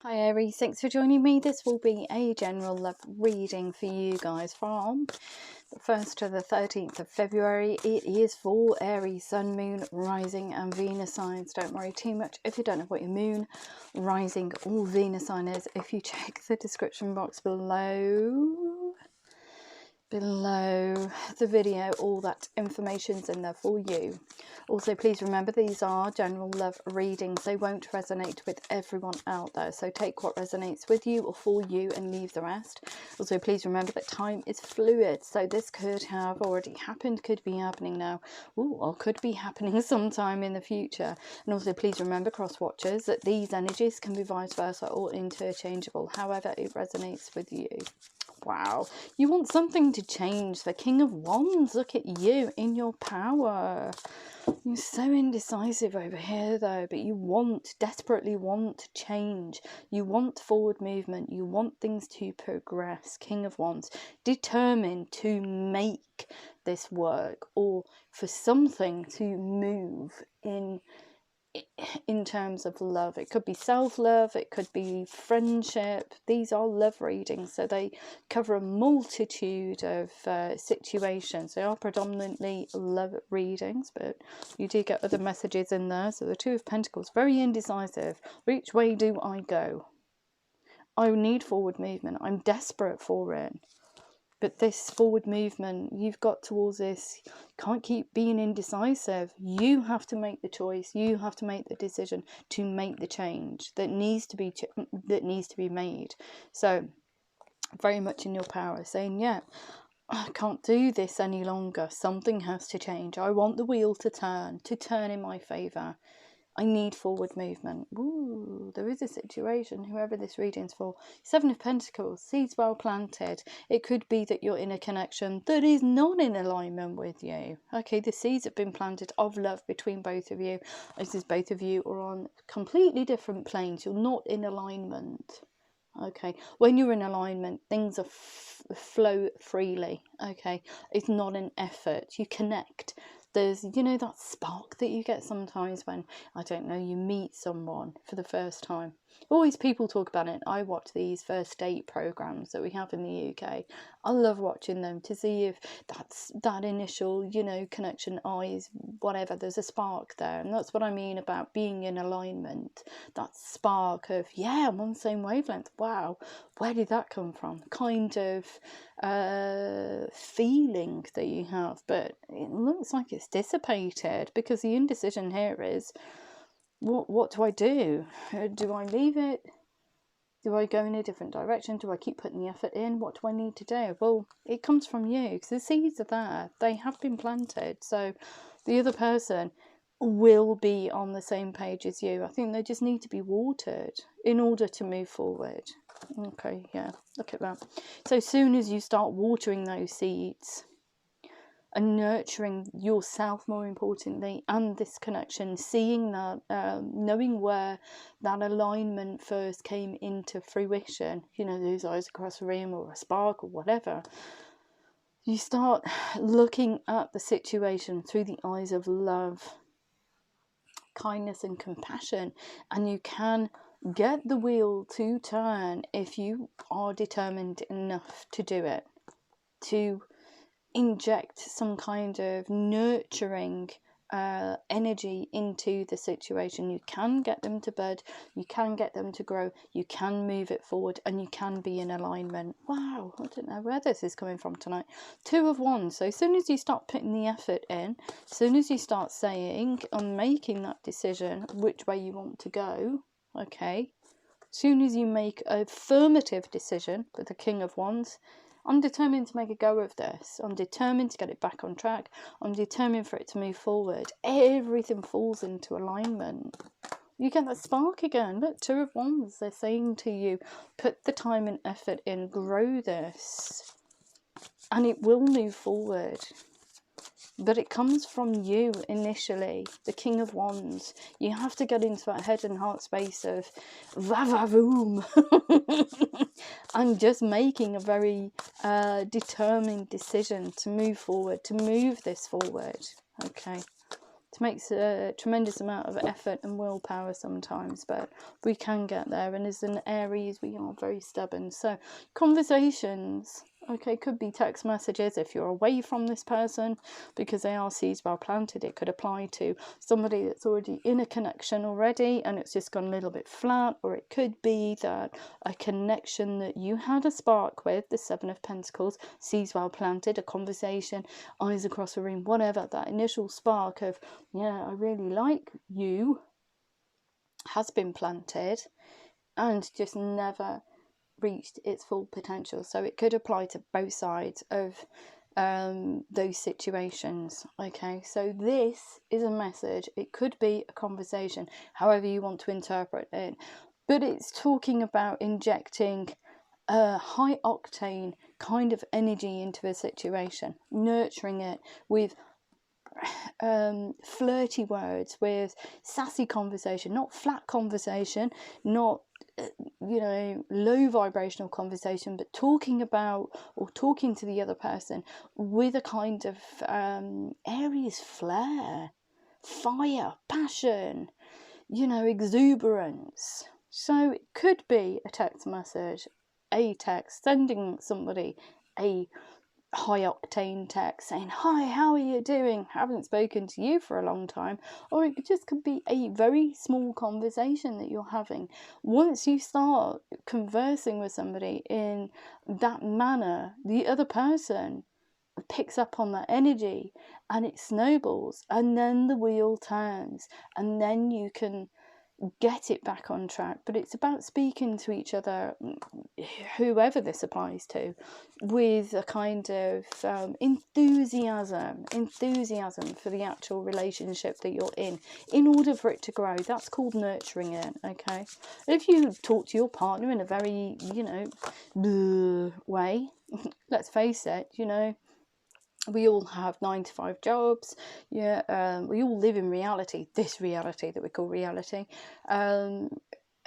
Hi Aries, thanks for joining me. This will be a general love reading for you guys from the 1st to the 13th of February. It is for Aries, Sun, Moon, Rising and Venus signs. Don't worry too much if you don't know what your Moon, Rising or Venus sign is. If you check the description box below the video, all that information's in there for you. Also, please remember these are general love readings. They won't resonate with everyone out there, so take what resonates with you or for you and leave the rest. Also, please remember that time is fluid, so this could have already happened, could be happening now, or could be happening sometime in the future. And also please remember, cross watchers, that these energies can be vice versa or interchangeable, however it resonates with you. Wow, you want something to change. The King of Wands, look at you in your power. You're so indecisive over here though, but you desperately want change. You want forward movement. You want things to progress. King of Wands, determined to make this work, or for something to move in terms of love. It could be self-love, it could be friendship. These are love readings, so they cover a multitude of situations. They are predominantly love readings, but you do get other messages in there. So the Two of Pentacles, very indecisive. Which way do I go? I need forward movement. I'm desperate for it. But this forward movement you've got towards this, can't keep being indecisive. You have to make the choice. You have to make the decision to make the change that needs to be made. So very much in your power, saying, yeah, I can't do this any longer. Something has to change. I want the wheel to turn in my favour. I need forward movement. Ooh, there is a situation, whoever this reading's for. Seven of Pentacles, seeds well planted. It could be that you're in a connection that is not in alignment with you. Okay, the seeds have been planted of love between both of you. This is both of you are on completely different planes. You're not in alignment. Okay, when you're in alignment, things are flow freely. Okay, it's not an effort. You connect. There's, you know, that spark that you get sometimes when, I don't know, you meet someone for the first time. Always people talk about it. I watch these first date programs that we have in the UK. I love watching them to see if that initial, you know, connection, eyes, whatever, there's a spark there. And that's what I mean about being in alignment. That spark of, yeah, I'm on the same wavelength. Wow, where did that come from? Kind of feeling that you have, but it looks like it's dissipated, because the indecision here is, what do I do? Do I leave it? Do I go in a different direction? Do I keep putting the effort in? What do I need to do? Well, it comes from you, because the seeds are there. They have been planted. So the other person will be on the same page as you. I think they just need to be watered in order to move forward. Okay, yeah, look at that. So as soon as you start watering those seeds and nurturing yourself, more importantly, and this connection, seeing that, knowing where that alignment first came into fruition, you know, those eyes across the room, or a spark, or whatever, you start looking at the situation through the eyes of love, kindness and compassion, and you can get the wheel to turn if you are determined enough to do it, to inject some kind of nurturing energy into the situation. You can get them to bud, you can get them to grow, you can move it forward, and you can be in alignment. Wow, I don't know where this is coming from tonight. Two of Wands. So as soon as you start putting the effort in, as soon as you start saying and making that decision which way you want to go, okay, as soon as you make an affirmative decision with the King of Wands, I'm determined to make a go of this. I'm determined to get it back on track. I'm determined for it to move forward. Everything falls into alignment. You get that spark again. Look, Two of Wands. They're saying to you, put the time and effort in, grow this, and it will move forward. But it comes from you initially, the King of Wands. You have to get into that head and heart space of va-va-voom. And just making a very determined decision to move forward, to move this forward. Okay, to makes a tremendous amount of effort and willpower sometimes, but we can get there. And as an Aries, we are very stubborn. So conversations, okay, could be text messages if you're away from this person, because they are seeds well planted. It could apply to somebody that's already in a connection already and it's just gone a little bit flat, or it could be that a connection that you had a spark with, the Seven of Pentacles, seeds well planted, a conversation, eyes across the room, whatever, that initial spark of, yeah, I really like you, has been planted and just never reached its full potential. So it could apply to both sides of those situations. Okay, so this is a message. It could be a conversation, however you want to interpret it, but it's talking about injecting a high octane kind of energy into a situation, nurturing it with flirty words, with sassy conversation, not flat conversation, not low vibrational conversation, but talking about or talking to the other person with a kind of Aries flair, fire, passion, exuberance. So it could be a text message, a text, sending somebody a high octane text saying, hi, how are you doing? Haven't spoken to you for a long time. Or it just could be a very small conversation that you're having. Once you start conversing with somebody in that manner, the other person picks up on that energy and it snowballs, and then the wheel turns, and then you can get it back on track. But it's about speaking to each other, whoever this applies to, with a kind of enthusiasm for the actual relationship that you're in order for it to grow. That's called nurturing it. Okay, if you talk to your partner in a very way, let's face it, we all have 9-to-5 jobs. We all live in reality, this reality that we call reality. And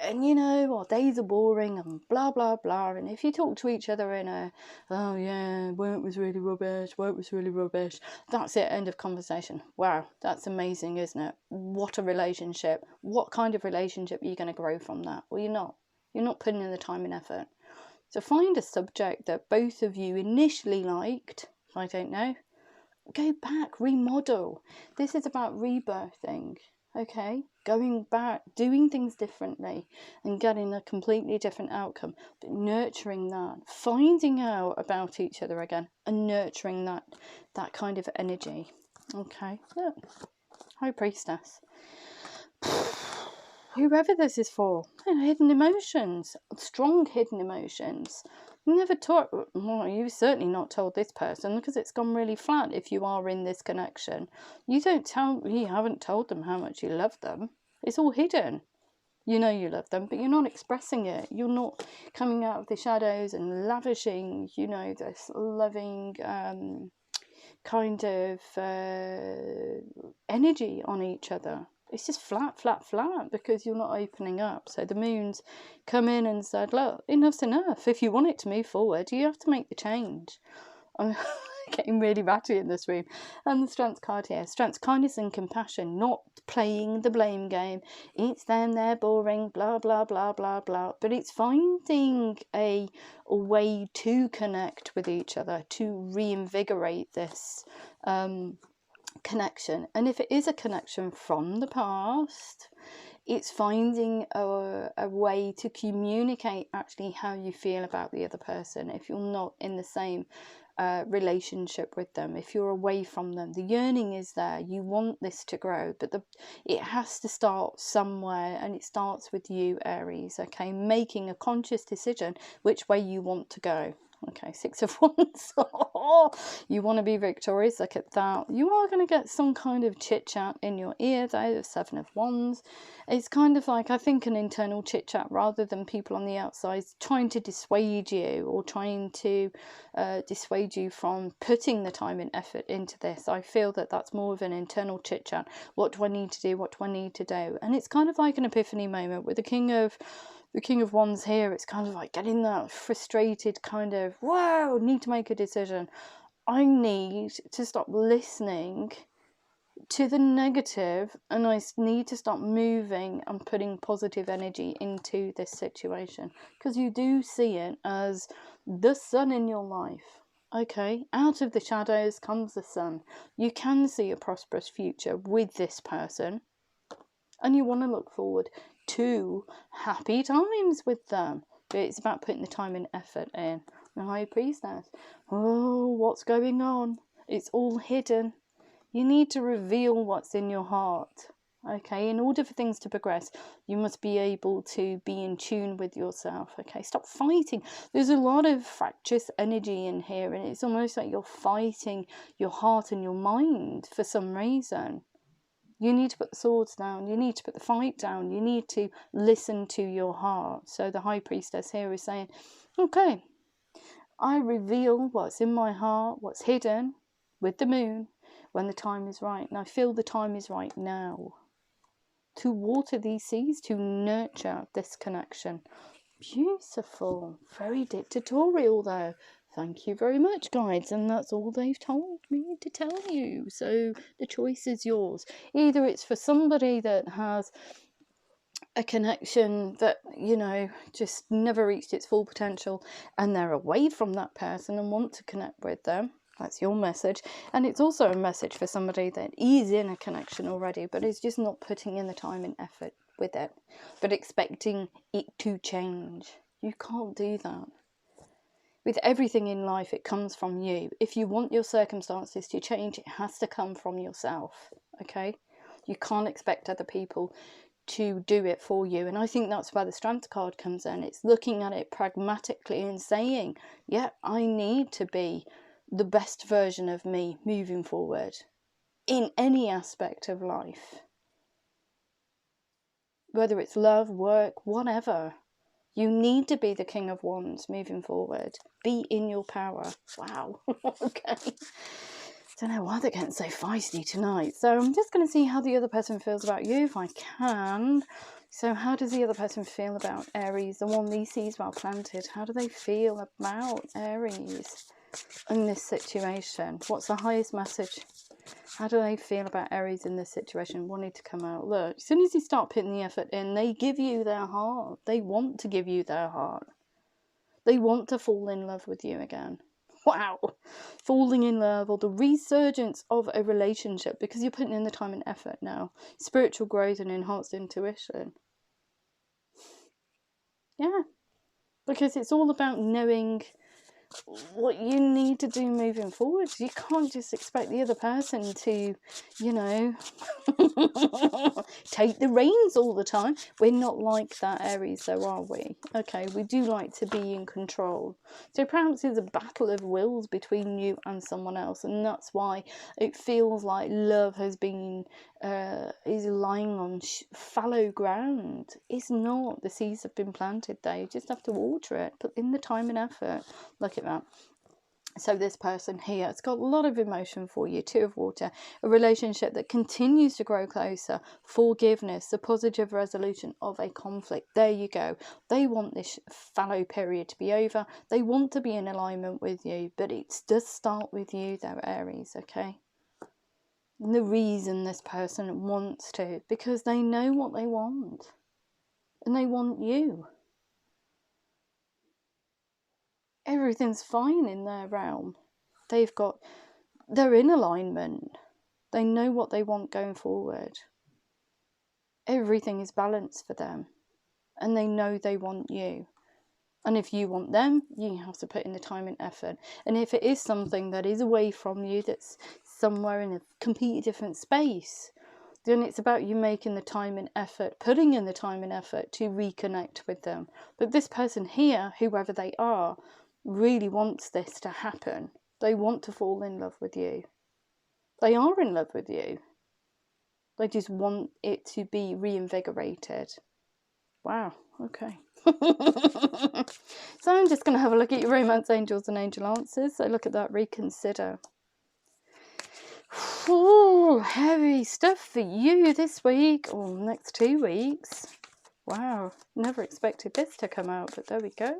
our days are boring and blah blah blah. And if you talk to each other in a, oh yeah, work was really rubbish, that's it, end of conversation. Wow, that's amazing, isn't it? What a relationship. What kind of relationship are you going to grow from that? Well, you're not putting in the time and effort. So find a subject that both of you initially liked. I don't know. Go back, remodel. This is about rebirthing, okay? Going back, doing things differently and getting a completely different outcome, but nurturing that, finding out about each other again and nurturing that kind of energy. Okay, look, High Priestess. Whoever this is for, hidden emotions, strong hidden emotions. You never taught, well, you've certainly not told this person, because it's gone really flat. If you are in this connection, you haven't told them how much you love them. It's all hidden. You know you love them, but you're not expressing it. You're not coming out of the shadows and lavishing, this loving kind of energy on each other. It's just flat, because you're not opening up. So the moon's come in and said, look, enough's enough. If you want it to move forward, you have to make the change. I'm getting really ratty in this room. And the Strength card here. Strength, kindness and compassion. Not playing the blame game. It's them, they're boring, blah, blah, blah, blah, blah. But it's finding a way to connect with each other, to reinvigorate this connection. And if it is a connection from the past, it's finding a way to communicate actually how you feel about the other person. If you're not in the same relationship with them, if you're away from them, the yearning is there. You want this to grow, but it has to start somewhere, and it starts with you, Aries. Okay, making a conscious decision which way you want to go. Okay, 6 of Wands. You want to be victorious. Look at that. You are going to get some kind of chit chat in your ear, though. The 7 of Wands. It's kind of like, I think, an internal chit chat rather than people on the outside trying to dissuade you or trying to dissuade you from putting the time and effort into this. I feel that that's more of an internal chit chat. What do I need to do? What do I need to do? And it's kind of like an epiphany moment with the King of Wands here. It's kind of like getting that frustrated kind of, whoa, need to make a decision. I need to stop listening to the negative, and I need to start moving and putting positive energy into this situation, because you do see it as the sun in your life. Okay, out of the shadows comes the sun. You can see a prosperous future with this person, and you want to look forward to happy times with them. But it's about putting the time and effort in. The High Priestess. Oh, what's going on? It's all hidden. You need to reveal what's in your heart. Okay, in order for things to progress, you must be able to be in tune with yourself. Okay, stop fighting. There's a lot of fractious energy in here, and it's almost like you're fighting your heart and your mind for some reason. You need to put the swords down. You need to put the fight down. You need to listen to your heart. So the High Priestess here is saying, okay, I reveal what's in my heart, what's hidden with the moon when the time is right. And I feel the time is right now to water these seeds, to nurture this connection. Beautiful. Very dictatorial though. Thank you very much, guides. And that's all they've told me to tell you. So the choice is yours. Either it's for somebody that has a connection that, you know, just never reached its full potential, and they're away from that person and want to connect with them. That's your message. And it's also a message for somebody that is in a connection already, but is just not putting in the time and effort with it, but expecting it to change. You can't do that. With everything in life, it comes from you. If you want your circumstances to change, it has to come from yourself. Okay? You can't expect other people to do it for you. And I think that's where the Strength card comes in. It's looking at it pragmatically and saying, yeah, I need to be the best version of me moving forward in any aspect of life, whether it's love, work, whatever. You need to be the King of Wands moving forward. Be in your power. Wow. Okay. Don't know why they're getting so feisty tonight. So I'm just going to see how the other person feels about you, if I can. So how does the other person feel about Aries, the one these seeds well planted? How do they feel about Aries in this situation? What's the highest message? How do they feel about Aries in this situation? Wanting to come out. Look, as soon as you start putting the effort in, they give you their heart. They want to give you their heart. They want to fall in love with you again. Wow. Falling in love, or the resurgence of a relationship, because you're putting in the time and effort now. Spiritual growth and enhanced intuition. Yeah. Because it's all about knowing what you need to do moving forward. You can't just expect the other person to, you know, take the reins all the time. We're not like that, Aries, though, are we? Okay, we do like to be in control. So perhaps there's a battle of wills between you and someone else, and that's why it feels like love has been is lying on fallow ground. It's not. The seeds have been planted there. You just have to water it, put in the time and effort. Look at that. So this person here, it's got a lot of emotion for you. Two of Water, a relationship that continues to grow closer, forgiveness, the positive resolution of a conflict. There you go. They want this fallow period to be over. They want to be in alignment with you, but it does start with you though, Aries, okay? And the reason this person wants to, because they know what they want, and they want you. Everything's fine in their realm. They're in alignment. They know what they want going forward. Everything is balanced for them. And they know they want you. And if you want them, you have to put in the time and effort. And if it is something that is away from you, that's somewhere in a completely different space, then it's about you making the time and effort, putting in the time and effort to reconnect with them. But this person here, whoever they are, really wants this to happen. They want to fall in love with you. They are in love with you. They just want it to be reinvigorated. Wow, okay. So I'm just going to have a look at your romance angels and angel answers. So look at that, reconsider. Oh, heavy stuff for you this week, or next 2 weeks. Wow, never expected this to come out, but there we go.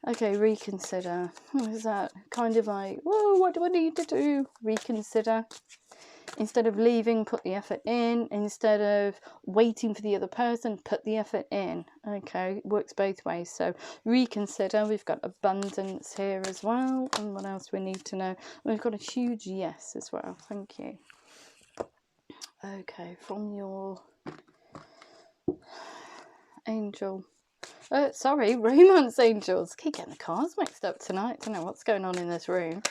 Okay, reconsider. Is that kind of like, whoa, what do I need to do? Reconsider. Instead of leaving, put the effort in. Instead of waiting for the other person, put the effort in. Okay, it works both ways. So reconsider. We've got abundance here as well. And what else do we need to know? We've got a huge yes as well. Thank you. Okay, from your angel. Sorry, romance angels. Keep getting the cards mixed up tonight. Don't know what's going on in this room.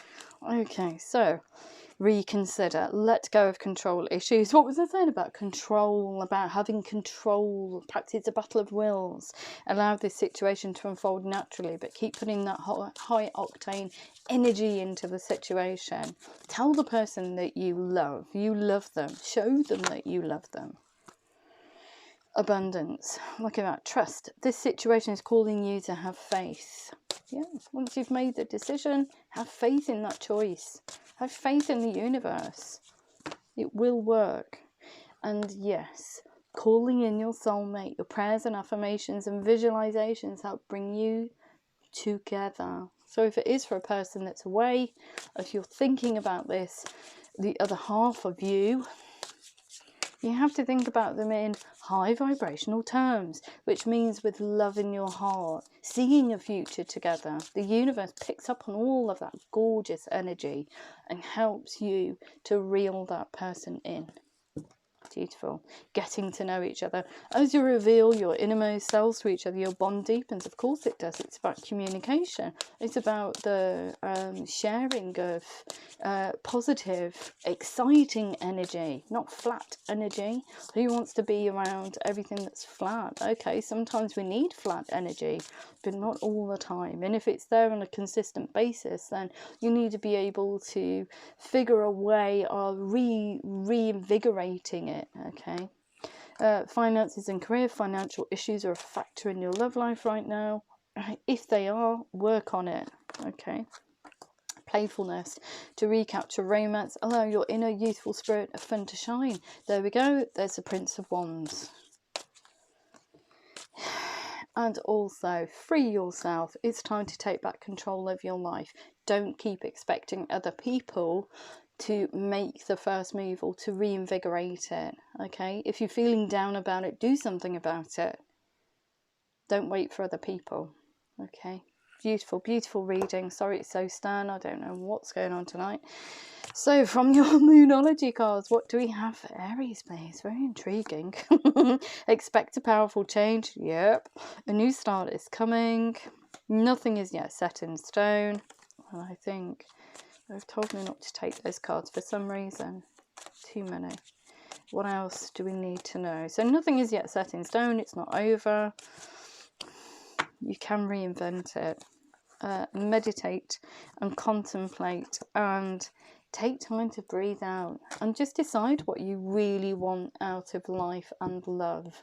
Okay, so reconsider. Let go of control issues. What was I saying about control? About having control. Practice a battle of wills. Allow this situation to unfold naturally, but keep putting that high octane energy into the situation. Tell the person that you love them. Show them that you love them. Abundance. Look at that. Trust. This situation is calling you to have faith. Yeah, once you've made the decision, have faith in that choice. Have faith in the universe. It will work. And yes, calling in your soulmate, your prayers and affirmations and visualizations help bring you together. So if it is for a person that's away, if you're thinking about this, the other half of you, you have to think about them in high vibrational terms, which means with love in your heart, seeing a future together. The universe picks up on all of that gorgeous energy and helps you to reel that person in. Beautiful. Getting to know each other. As you reveal your innermost selves to each other, your bond deepens. Of course it does. It's about communication. It's about the sharing of positive, exciting energy, not flat energy. Who wants to be around everything that's flat? Okay, sometimes we need flat energy, but not all the time. And if it's there on a consistent basis, then you need to be able to figure a way of reinvigorating it. Okay. Finances and career. Financial issues are a factor in your love life right now. If they are, work on it. Okay. Playfulness. To recapture romance, allow your inner youthful spirit of fun to shine. There we go. There's the Prince of Wands. And also, free yourself. It's time to take back control of your life. Don't keep expecting other people to make the first move or to reinvigorate it. Okay, if you're feeling down about it, do something about it. Don't wait for other people. Okay, beautiful, beautiful reading. Sorry it's so stern. I don't know what's going on tonight. So from your Moonology cards, what do we have for Aries, please? Very intriguing. Expect a powerful change. Yep. A new start is coming. Nothing is yet set in stone. And I think they've told me not to take those cards for some reason. Too many. What else do we need to know? So nothing is yet set in stone. It's not over. You can reinvent it. Meditate and contemplate and take time to breathe out and just decide what you really want out of life and love.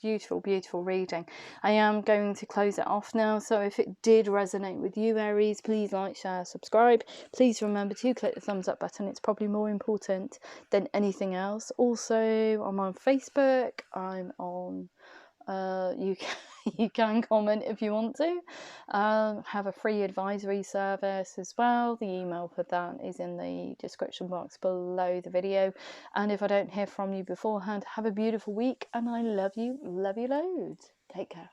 Beautiful, beautiful reading. I am going to close it off now. So if it did resonate with you, Aries, please like, share, subscribe. Please remember to click the thumbs up button. It's probably more important than anything else. Also, I'm on Facebook. I'm on you can comment if you want to. Have a free advisory service as well. The email for that is in the description box below the video. And if I don't hear from you beforehand, have a beautiful week, and I love you loads. Take care.